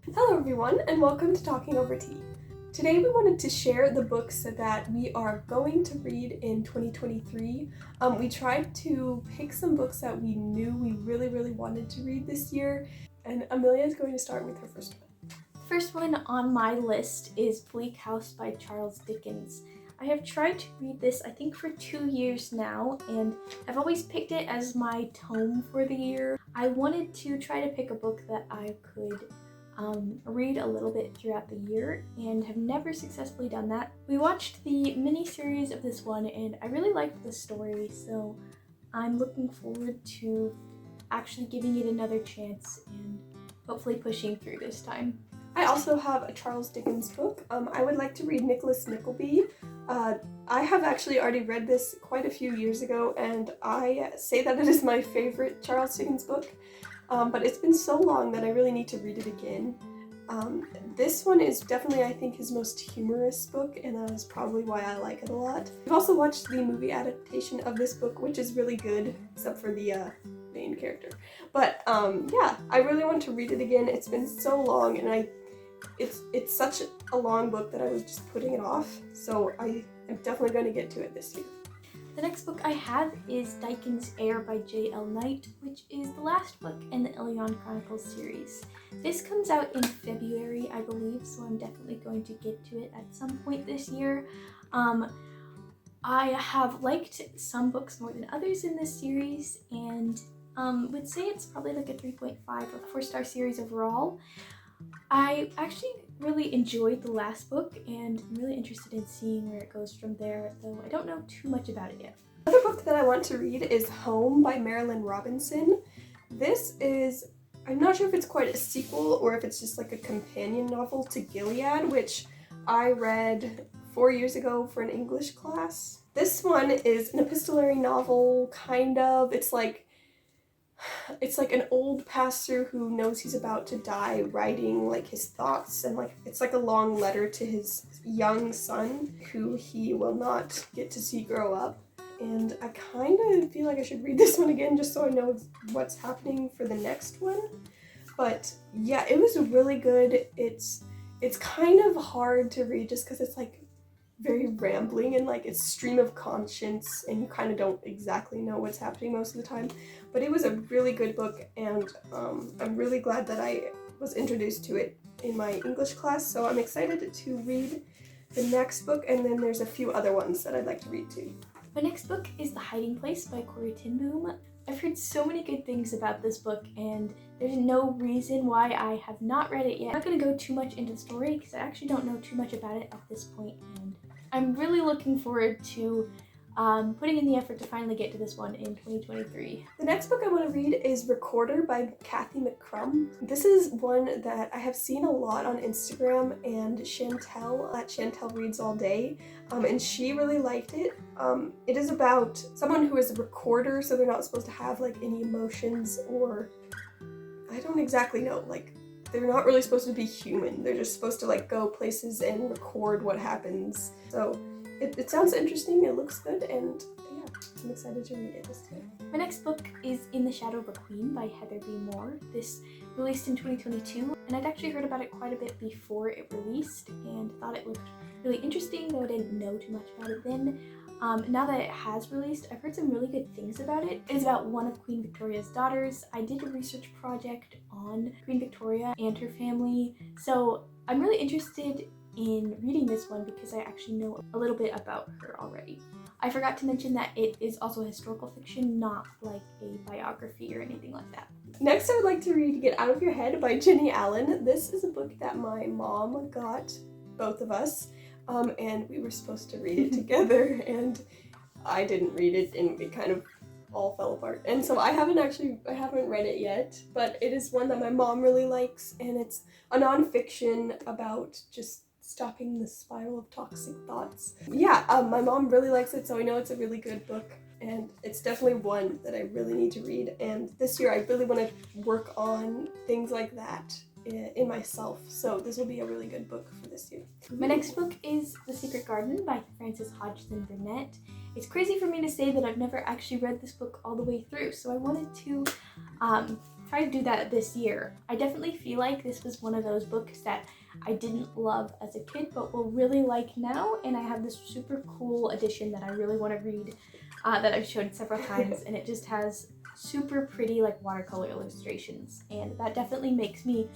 Hello everyone, and welcome to Talking Over Tea. Today we wanted to share the books that we are going to read in 2023. We tried to pick some books that we knew we really wanted to read this year, and Amelia is going to start with her first one. The first one on my list is Bleak House by Charles Dickens. I have tried to read this, I think, for 2 years now, and I've always picked it as my tome for the year. I wanted to try to pick a book that I could read a little bit throughout the year and have never successfully done that. We watched the mini-series of this one and I really liked the story, so I'm looking forward to actually giving it another chance and hopefully pushing through this time. I also have a Charles Dickens book. I would like to read Nicholas Nickleby. I have actually already read this quite a few years ago, and I say that it is my favorite Charles Dickens book. But it's been so long that I really need to read it again. This one is definitely, I think, his most humorous book, and that is probably why I like it a lot. I've also watched the movie adaptation of this book, which is really good, except for the main character. But yeah, I really want to read it again. It's been so long, and it's such a long book that I was just putting it off, so I am definitely going to get to it this year. The next book I have is Diken's Heir by J.L. Knight, which is the last book in the Ilion Chronicles series. This comes out in February, I believe, so I'm definitely going to get to it at some point this year. I have liked some books more than others in this series, and would say it's probably like a 3.5 or 4-star series overall. I actually really enjoyed the last book and I'm really interested in seeing where it goes from there, though I don't know too much about it yet. Another book that I want to read is Home by Marilynne Robinson. This is, I'm not sure if it's quite a sequel or if it's just like a companion novel to Gilead, which I read 4 years ago for an English class. This one is an epistolary novel, kind of. It's like an old pastor who knows he's about to die writing like his thoughts, and like it's like a long letter to his young son who he will not get to see grow up. And I kind of feel like I should read this one again just so I know what's happening for the next one. But yeah, it was really good. It's kind of hard to read just because it's like very rambling and like it's stream of conscience and you kind of don't exactly know what's happening most of the time. But it was a really good book, and I'm really glad that I was introduced to it in my English class, so I'm excited to read the next book, and then there's a few other ones that I'd like to read too. My next book is The Hiding Place by Corrie ten Boom. I've heard so many good things about this book, and there's no reason why I have not read it yet. I'm not going to go too much into the story because I actually don't know too much about it at this point, and I'm really looking forward to putting in the effort to finally get to this one in 2023. The next book I want to read is Recorder by Kathy McCrum. This is one that I have seen a lot on Instagram, and Chantel at Chantel Reads All Day, and she really liked it. It is about someone who is a recorder, so they're not supposed to have like any emotions, or I don't exactly know, like they're not really supposed to be human. They're just supposed to like go places and record what happens. So it sounds interesting, it looks good, and yeah, I'm excited to read it this time. My next book is In the Shadow of a Queen by Heather B. Moore. This released in 2022, and I'd actually heard about it quite a bit before it released and thought it looked really interesting, though I didn't know too much about it then. Now that it has released, I've heard some really good things about it. It's about one of Queen Victoria's daughters. I did a research project on Queen Victoria and her family, so I'm really interested in reading this one because I actually know a little bit about her already. I forgot to mention that it is also historical fiction, not like a biography or anything like that. Next, I would like to read Get Out of Your Head by Jenny Allen. This is a book that my mom got both of us, and we were supposed to read it together, and I didn't read it, and it kind of all fell apart. And so I haven't read it yet, but it is one that my mom really likes, and it's a nonfiction about just stopping the spiral of toxic thoughts. Yeah, my mom really likes it, so I know it's a really good book, and it's definitely one that I really need to read. And this year I really want to work on things like that in myself, so this will be a really good book for this year. My next book is The Secret Garden by Frances Hodgson Burnett. It's crazy for me to say that I've never actually read this book all the way through, so I wanted to try to do that this year. I definitely feel like this was one of those books that I didn't love as a kid but will really like now, and I have this super cool edition that I really want to read that I've showed several times, and it just has super pretty like watercolor illustrations, and that definitely makes me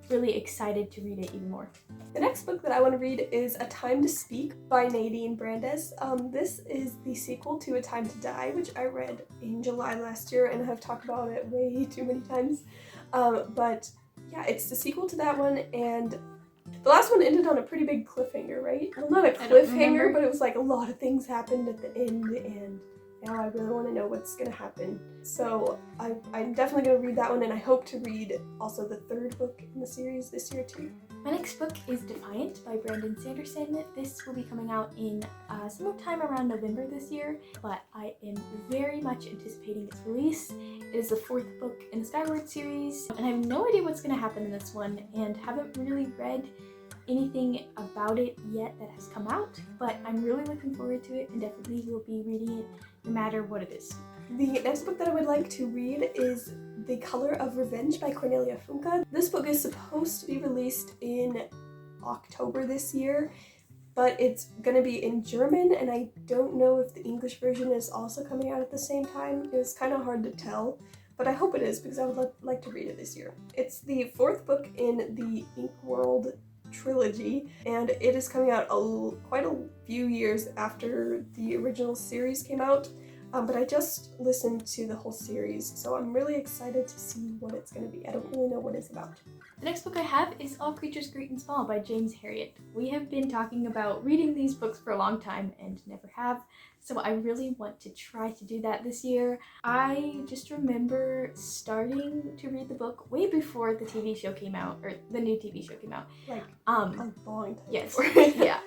really excited to read it even more. The next book that I want to read is A Time to Speak by Nadine Brandes. This is the sequel to A Time to Die, which I read in July last year and have talked about it way too many times. But yeah, it's the sequel to that one, and the last one ended on a pretty big cliffhanger, right? Well, not a cliffhanger, but it was like a lot of things happened at the end, and now I really want to know what's going to happen. So I'm definitely going to read that one, and I hope to read also the third book in the series this year too. My next book is Defiant by Brandon Sanderson. This will be coming out in sometime around November this year, but I am very much anticipating its release. It is the fourth book in the Skyward series, and I have no idea what's going to happen in this one, and haven't really read anything about it yet that has come out, but I'm really looking forward to it and definitely will be reading it no matter what it is. The next book that I would like to read is The Color of Revenge by Cornelia Funke. This book is supposed to be released in October this year, but it's going to be in German, and I don't know if the English version is also coming out at the same time. It was kind of hard to tell, but I hope it is because I would like to read it this year. It's the fourth book in the Ink World trilogy, and it is coming out quite a few years after the original series came out, but I just listened to the whole series, so I'm really excited to see what it's going to be. I don't really know what it's about. The next book I have is All Creatures Great and Small by James Herriot. We have been talking about reading these books for a long time and never have, so I really want to try to do that this year. I just remember starting to read the book way before the TV show came out, or the new TV show came out. Like a long time yes, before. yeah,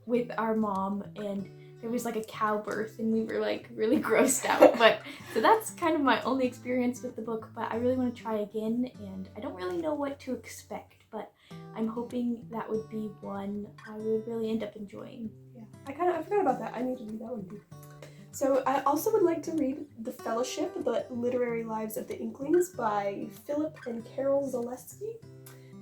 with our mom, and there was like a cow birth and we were like really grossed out, but so that's kind of my only experience with the book, but I really want to try again, and I don't really know what to expect, but I'm hoping that would be one I would really end up enjoying. Yeah, I forgot about that. I need to read that one too. So I also would like to read The Fellowship, The Literary Lives of the Inklings by Philip and Carol Zaleski.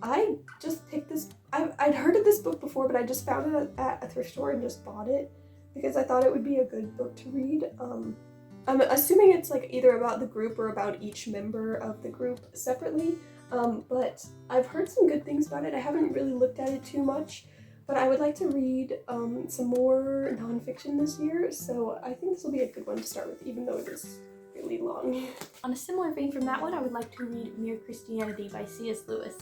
I just picked this, I'd heard of this book before, but I just found it at a thrift store and just bought it because I thought it would be a good book to read. I'm assuming it's like either about the group or about each member of the group separately, but I've heard some good things about it. I haven't really looked at it too much, but I would like to read some more nonfiction this year, so I think this will be a good one to start with, even though it is really long. On a similar vein from that one, I would like to read Mere Christianity by C.S. Lewis.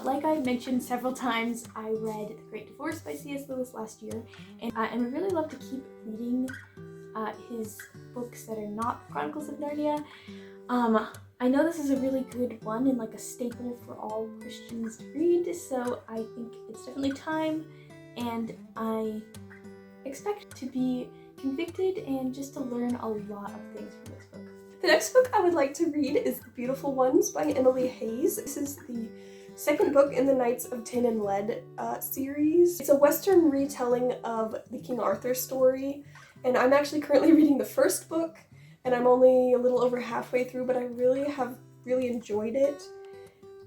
Like I mentioned several times, I read The Great Divorce by C.S. Lewis last year, and I would really love to keep reading his books that are not Chronicles of Narnia. I know this is a really good one and like a staple for all Christians to read, so I think it's definitely time, and I expect to be convicted and just to learn a lot of things from this book. The next book I would like to read is The Beautiful Ones by Emily Hayes. This is the second book in the Knights of Tin and Lead series. It's a Western retelling of the King Arthur story, and I'm actually currently reading the first book, and I'm only a little over halfway through, but I really enjoyed it,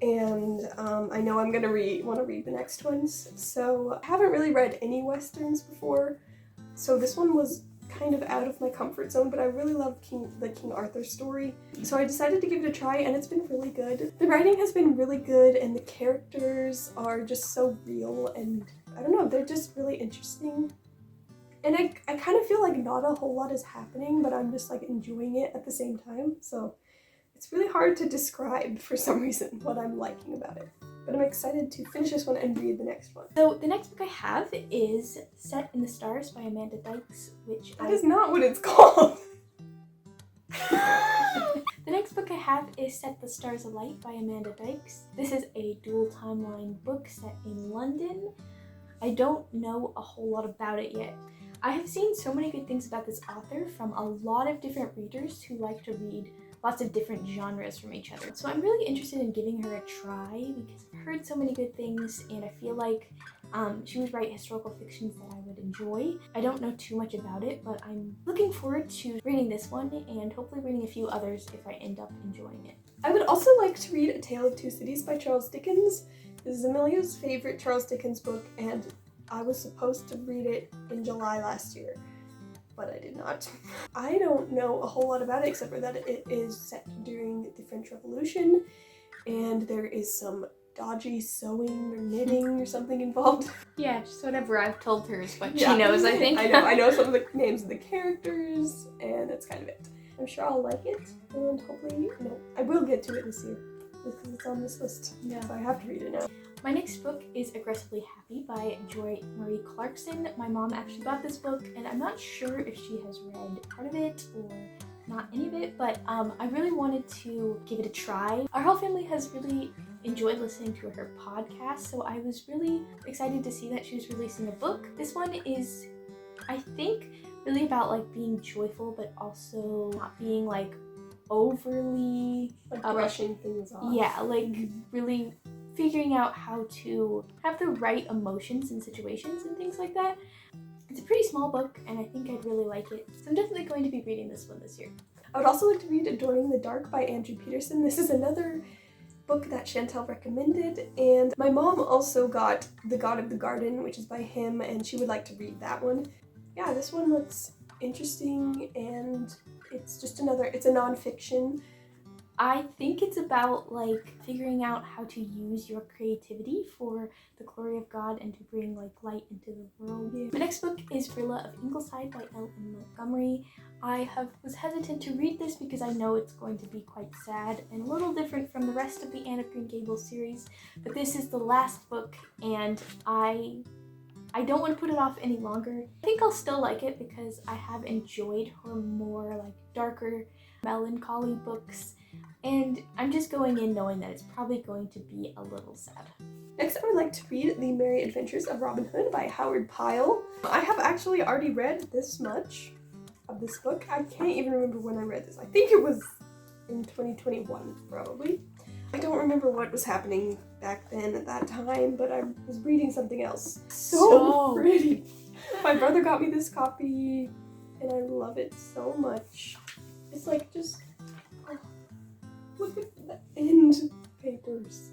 and I know I'm gonna want to read the next ones. So I haven't really read any Westerns before, so this one was kind of out of my comfort zone, but I really love the King Arthur story, so I decided to give it a try, and it's been really good. The writing has been really good, and the characters are just so real, and I don't know, they're just really interesting. And I kind of feel like not a whole lot is happening, but I'm just like enjoying it at the same time, so it's really hard to describe for some reason what I'm liking about it. But I'm excited to finish this one and read the next one. So the next book I have is Set in the Stars by Amanda Dykes, which That is not what it's called! The next book I have is Set the Stars Alight by Amanda Dykes. This is a dual timeline book set in London. I don't know a whole lot about it yet. I have seen so many good things about this author from a lot of different readers who like to read lots of different genres from each other. So I'm really interested in giving her a try because I've heard so many good things, and I feel like she would write historical fictions that I would enjoy. I don't know too much about it, but I'm looking forward to reading this one and hopefully reading a few others if I end up enjoying it. I would also like to read A Tale of Two Cities by Charles Dickens. This is Amelia's favorite Charles Dickens book, and I was supposed to read it in July last year, but I did not. I don't know a whole lot about it except for that it is set during the French Revolution, and there is some dodgy sewing or knitting or something involved. Yeah, just whatever I've told her is what Yeah. she knows, I think. I know some of the names of the characters, and that's kind of it. I'm sure I'll like it, and hopefully, I will get to it this year, because it's on this list, so I have to read it now. My next book is Aggressively Happy by Joy Marie Clarkson. My mom actually bought this book, and I'm not sure if she has read part of it or not any of it, but I really wanted to give it a try. Our whole family has really enjoyed listening to her podcast, so I was really excited to see that she was releasing a book. This one is, I think, really about like being joyful, but also not being like overly like brushing things off. Yeah, like really figuring out how to have the right emotions in situations and things like that. It's a pretty small book, and I think I'd really like it, so I'm definitely going to be reading this one this year. I would also like to read Adorning the Dark by Andrew Peterson. This is another book that Chantel recommended, and my mom also got The God of the Garden, which is by him, and she would like to read that one. Yeah, this one looks interesting, and it's just it's a nonfiction. I think it's about like figuring out how to use your creativity for the glory of God and to bring like light into the world. Yeah. My next book is Rilla of Ingleside by L.M. Montgomery. I was hesitant to read this because I know it's going to be quite sad and a little different from the rest of the Anne of Green Gables series, but this is the last book, and I don't want to put it off any longer. I think I'll still like it because I have enjoyed her more like darker, melancholy books, and I'm just going in knowing that it's probably going to be a little sad. Next, I would like to read The Merry Adventures of Robin Hood by Howard Pyle. I have actually already read this much of this book. I can't even remember when I read this. I think it was in 2021, probably. I don't remember what was happening back then at that time, but I was reading something else. So pretty. My brother got me this copy, and I love it so much. It's like just, look at the end papers.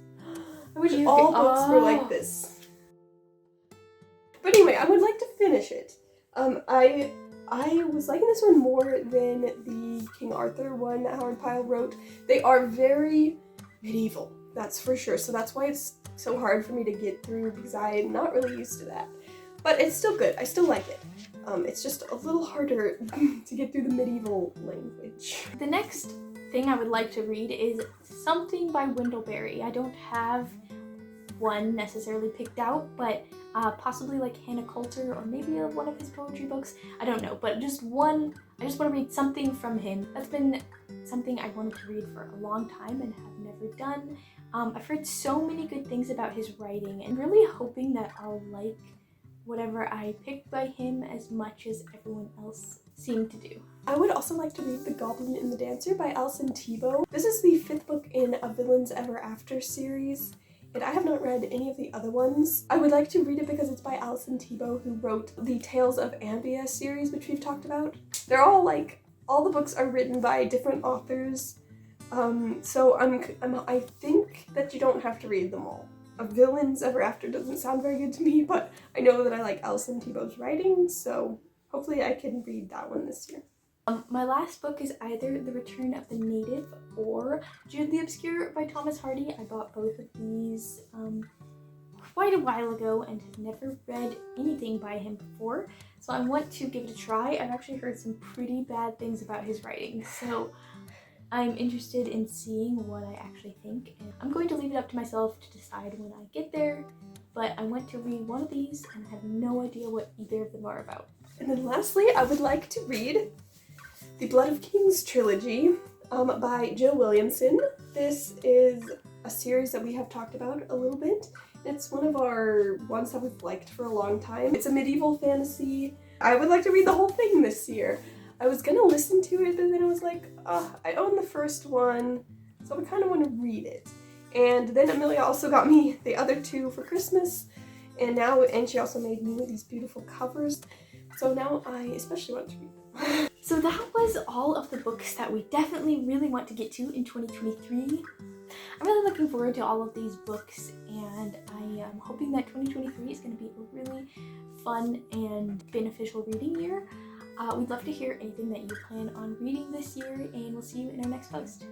I wish all books were like this. But anyway, I would like to finish it. I was liking this one more than the King Arthur one that Howard Pyle wrote. They are very medieval, that's for sure. So that's why it's so hard for me to get through, because I'm not really used to that. But it's still good. I still like it. It's just a little harder to get through the medieval language. The next thing I would like to read is something by Wendell-Berry. I don't have one necessarily picked out, but possibly like Hannah Coulter or maybe one of his poetry books. I don't know, but just one. I just want to read something from him. That's been something I wanted to read for a long time and have never done. I've heard so many good things about his writing, and really hoping that I'll like whatever I picked by him as much as everyone else seemed to do. I would also like to read The Goblin and the Dancer by Alison Tebow. This is the 5th book in a Villains Ever After series, and I have not read any of the other ones. I would like to read it because it's by Alison Tebow, who wrote the Tales of Ambia series, which we've talked about. They're all all the books are written by different authors, so I think that you don't have to read them all. A Villains Ever After doesn't sound very good to me, but I know that I like Alison Tebow's writing, so hopefully I can read that one this year. My last book is either The Return of the Native or Jude the Obscure by Thomas Hardy. I bought both of these quite a while ago and have never read anything by him before, so I want to give it a try. I've actually heard some pretty bad things about his writing, so I'm interested in seeing what I actually think, and I'm going to leave it up to myself to decide when I get there, but I went to read one of these and I have no idea what either of them are about. And then lastly, I would like to read the Blood of Kings trilogy by Jill Williamson. This is a series that we have talked about a little bit. It's one of our ones that we've liked for a long time. It's a medieval fantasy. I would like to read the whole thing this year. I was gonna listen to it, but then I was like, I own the first one, so I kind of want to read it. And then Amelia also got me the other two for Christmas, and she also made me these beautiful covers. So now I especially want to read them. So that was all of the books that we definitely really want to get to in 2023. I'm really looking forward to all of these books, and I am hoping that 2023 is going to be a really fun and beneficial reading year. We'd love to hear anything that you plan on reading this year, and we'll see you in our next post.